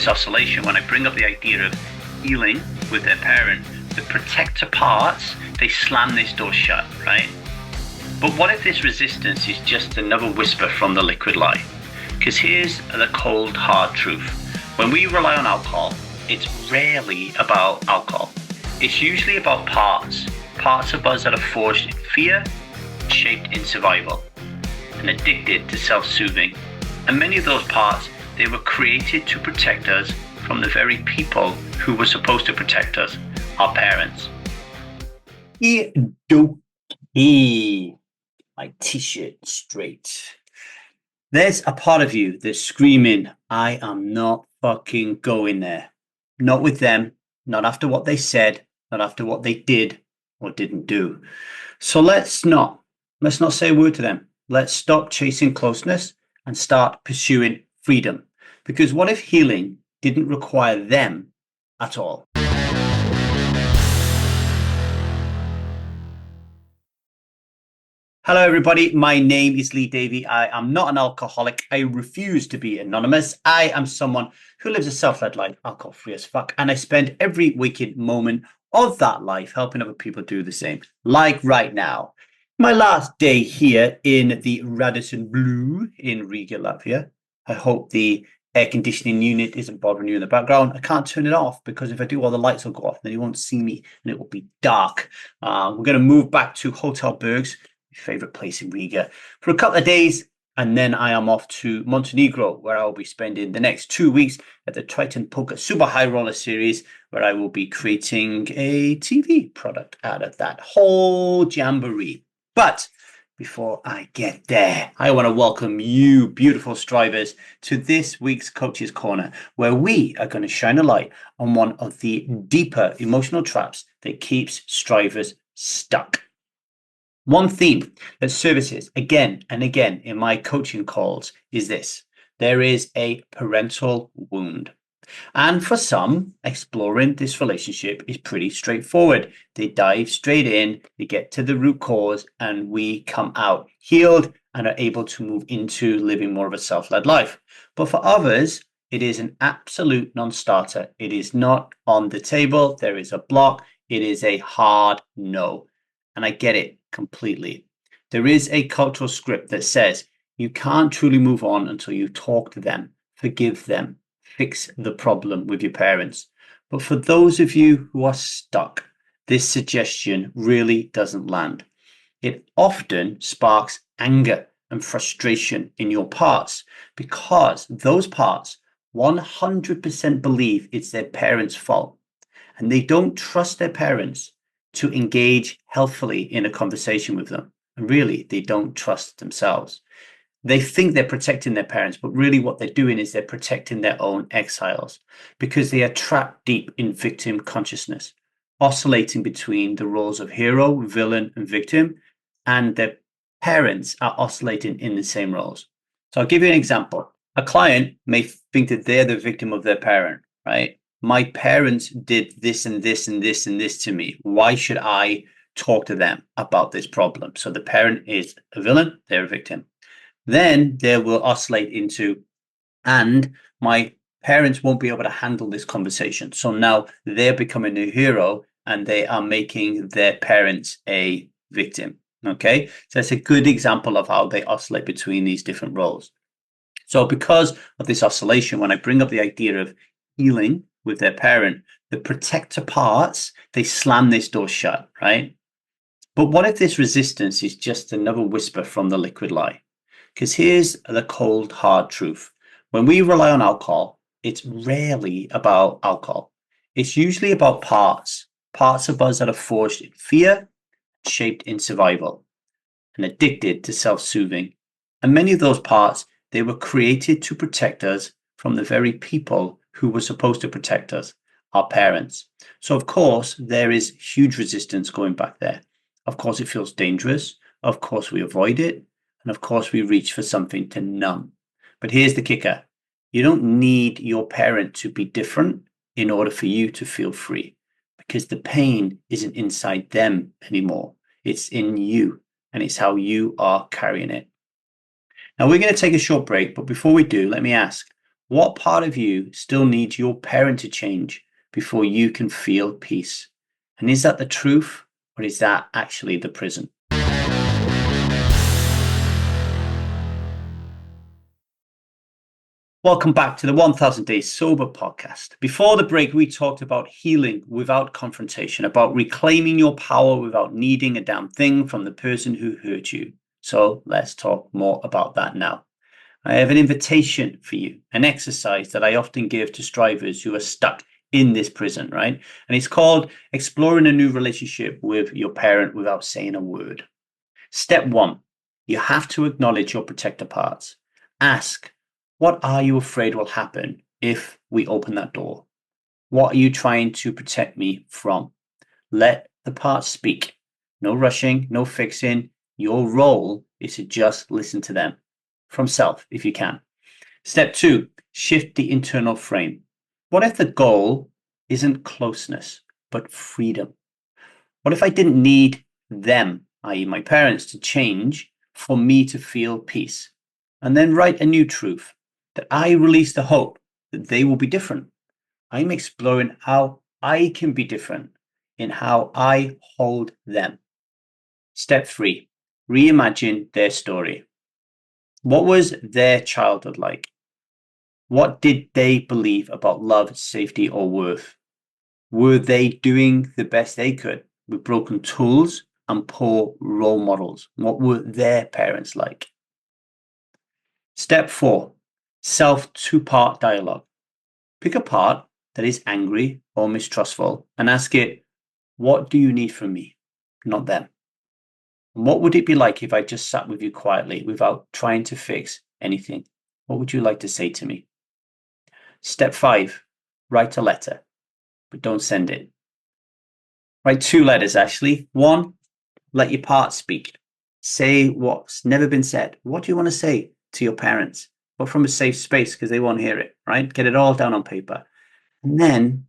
this oscillation, when I bring up the idea of healing with their parent, the protector parts, they slam this door shut, right? But what if this resistance is just another whisper from the liquid lie? Because here's the cold, hard truth. When we rely on alcohol, it's rarely about alcohol. It's usually about parts of us that are forged in fear, shaped in survival, and addicted to self-soothing. And many of those parts, they were created to protect us from the very people who were supposed to protect us, our parents. My t-shirt straight. There's a part of you that's screaming, I am not fucking going there. Not with them, not after what they said, not after what they did or didn't do. So let's not say a word to them. Let's stop chasing closeness and start pursuing freedom. Because what if healing didn't require them at all? Hello, everybody. My name is Lee Davy. I am not an alcoholic. I refuse to be anonymous. I am someone who lives a self-led life, alcohol-free as fuck, and I spend every waking moment of that life helping other people do the same. Like right now, my last day here in the Radisson Blu in Riga, Latvia. I hope the air conditioning unit isn't bothering you in the background. I can't turn it off because if I do, all the lights will go off. Then you won't see me and it will be dark. We're going to move back to Hotel Bergs, my favorite place in Riga, for a couple of days, and then I am off to Montenegro, where I will be spending the next 2 weeks at the Triton Poker Super High Roller Series, where I will be creating a TV product out of that whole jamboree. But before I get there, I want to welcome you, beautiful strivers, to this week's Coach's Corner, where we are going to shine a light on one of the deeper emotional traps that keeps strivers stuck. One theme that surfaces again and again in my coaching calls is this: there is a parental wound. And for some, exploring this relationship is pretty straightforward. They dive straight in, they get to the root cause, and we come out healed and are able to move into living more of a self-led life. But for others, it is an absolute non-starter. It is not on the table. There is a block. It is a hard no. And I get it completely. There is a cultural script that says you can't truly move on until you talk to them, forgive them, fix the problem with your parents. But for those of you who are stuck, this suggestion really doesn't land. It often sparks anger and frustration in your parts because those parts 100% believe it's their parents' fault, and they don't trust their parents to engage healthfully in a conversation with them. And really, they don't trust themselves. They think they're protecting their parents, but really what they're doing is they're protecting their own exiles because they are trapped deep in victim consciousness, oscillating between the roles of hero, villain, and victim, and their parents are oscillating in the same roles. So I'll give you an example. A client may think that they're the victim of their parent, right? My parents did this and this and this and this to me. Why should I talk to them about this problem? So the parent is a villain, they're a victim. Then they will oscillate into, and my parents won't be able to handle this conversation. So now they're becoming a hero and they are making their parents a victim. Okay, so that's a good example of how they oscillate between these different roles. So because of this oscillation, when I bring up the idea of healing with their parent, the protector parts, they slam this door shut, right? But what if this resistance is just another whisper from the liquid lie? Because here's the cold, hard truth. When we rely on alcohol, it's rarely about alcohol. It's usually about parts of us that are forged in fear, shaped in survival, and addicted to self-soothing. And many of those parts, they were created to protect us from the very people who were supposed to protect us, our parents. So of course, there is huge resistance going back there. Of course, it feels dangerous. Of course, we avoid it. And of course, we reach for something to numb. But here's the kicker. You don't need your parent to be different in order for you to feel free, because the pain isn't inside them anymore. It's in you, and it's how you are carrying it. Now, we're going to take a short break, but before we do, let me ask, What part of you still needs your parent to change before you can feel peace? And is that the truth, or is that actually the prison? Welcome back to the 1000 Days Sober podcast. Before the break, we talked about healing without confrontation, about reclaiming your power without needing a damn thing from the person who hurt you. So let's talk more about that now. I have an invitation for you, an exercise that I often give to strivers who are stuck in this prison, right? And it's called exploring a new relationship with your parent without saying a word. Step 1, you have to acknowledge your protector parts. Ask, what are you afraid will happen if we open that door? What are you trying to protect me from? Let the parts speak. No rushing, no fixing. Your role is to just listen to them from self if you can. Step 2, shift the internal frame. What if the goal isn't closeness, but freedom? What if I didn't need them, i.e. my parents, to change for me to feel peace? And then write a new truth, that I release the hope that they will be different. I'm exploring how I can be different in how I hold them. Step 3, reimagine their story. What was their childhood like? What did they believe about love, safety, or worth? Were they doing the best they could with broken tools and poor role models? What were their parents like? Step 4, self two-part dialogue. Pick a part that is angry or mistrustful and ask it, what do you need from me, not them? What would it be like if I just sat with you quietly without trying to fix anything? What would you like to say to me? Step 5, write a letter, but don't send it. Write 2 letters, actually. 1, let your part speak. Say what's never been said. What do you want to say to your parents? But from a safe space, because they won't hear it, right? Get it all down on paper. And then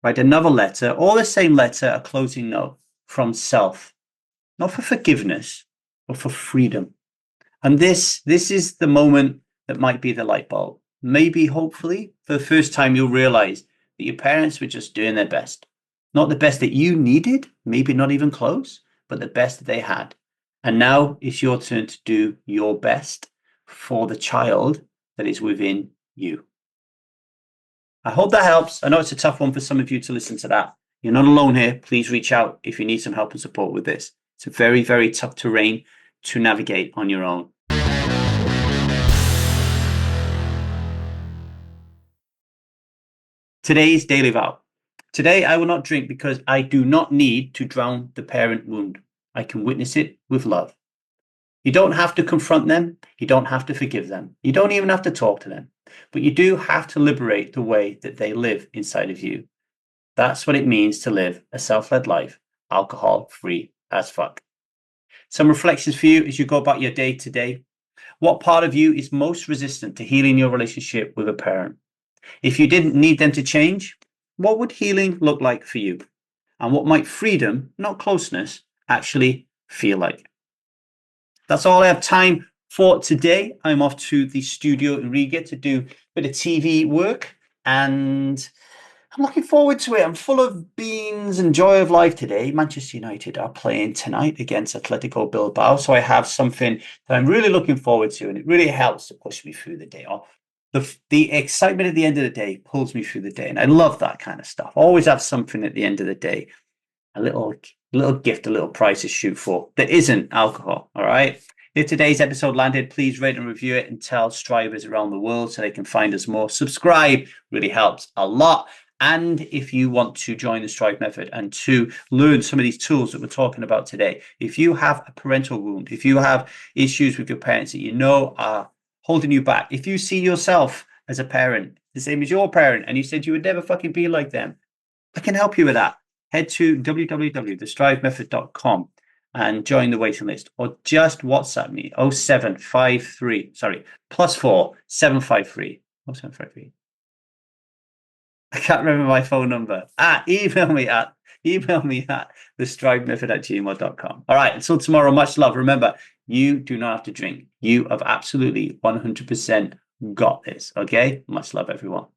write another letter, or the same letter, a closing note from self. Not for forgiveness, but for freedom. And this is the moment that might be the light bulb. Maybe, hopefully, for the first time, you'll realize that your parents were just doing their best. Not the best that you needed, maybe not even close, but the best that they had. And now it's your turn to do your best for the child that is within you. I hope that helps. I know it's a tough one for some of you to listen to that. You're not alone here. Please reach out if you need some help and support with this. It's a very, very tough terrain to navigate on your own. Today's daily vow. Today I will not drink because I do not need to drown the parent wound. I can witness it with love. You don't have to confront them. You don't have to forgive them. You don't even have to talk to them. But you do have to liberate the way that they live inside of you. That's what it means to live a self-led life, alcohol-free as fuck. Some reflections for you as you go about your day today. What part of you is most resistant to healing your relationship with a parent? If you didn't need them to change, what would healing look like for you? And what might freedom, not closeness, actually feel like? That's all I have time for today. I'm off to the studio in Riga to do a bit of TV work, and I'm looking forward to it. I'm full of beans and joy of life today. Manchester United are playing tonight against Atletico Bilbao, so I have something that I'm really looking forward to, and it really helps to push me through the day. The excitement at the end of the day pulls me through the day, and I love that kind of stuff. I always have something at the end of the day, a little gift, a little prize to shoot for that isn't alcohol. All right. If today's episode landed, please rate and review it and tell strivers around the world so they can find us more. Subscribe really helps a lot. And if you want to join the Strive method and to learn some of these tools that we're talking about today, if you have a parental wound, if you have issues with your parents that you know are holding you back, if you see yourself as a parent, the same as your parent, and you said you would never fucking be like them, I can help you with that. Head to www.thestrivemethod.com and join the waiting list, or just WhatsApp me +4 753 0753. I can't remember my phone number. Email me at thestrivemethod@gmail.com. All right, until tomorrow, much love. Remember, you do not have to drink. You have absolutely 100% got this. Okay, much love, everyone.